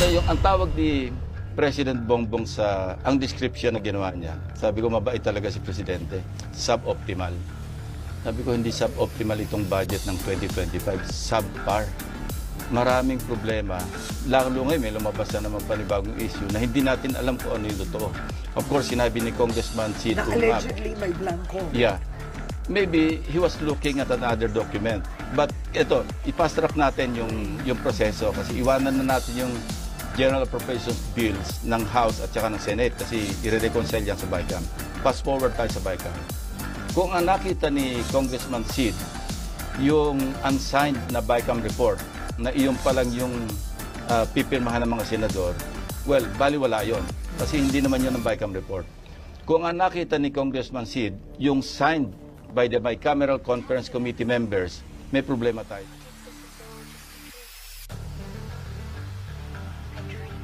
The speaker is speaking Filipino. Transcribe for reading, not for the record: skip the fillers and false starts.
ang tawag ni President Bongbong sa ang description na ginawa niya, sabi ko mabait talaga si Presidente, suboptimal. Sabi ko hindi suboptimal itong budget ng 2025, subpar. Maraming problema. Lalo ngayon may lumabas na naman panibagong issue na hindi natin alam kung ano yung totoo. Of course, sinabi ni Congressman Sid na allegedly may blanco. Yeah. Maybe he was looking at another document. But ito, i-fast track natin yung proseso kasi iwanan na natin yung General Appropriations Bills ng House at saka ng Senate kasi i-reconcile yan sa BICAM. Fast forward tayo sa BICAM. Kung ang nakita ni Congressman Sid, yung unsigned na BICAM report, na iyon pa lang yung pipirmahan ng mga senador, well, baliwala yon kasi hindi naman yun ang BICAM report. Kung ang nakita ni Congressman Sid, yung signed by the Bicameral Conference Committee members, may problema tayo.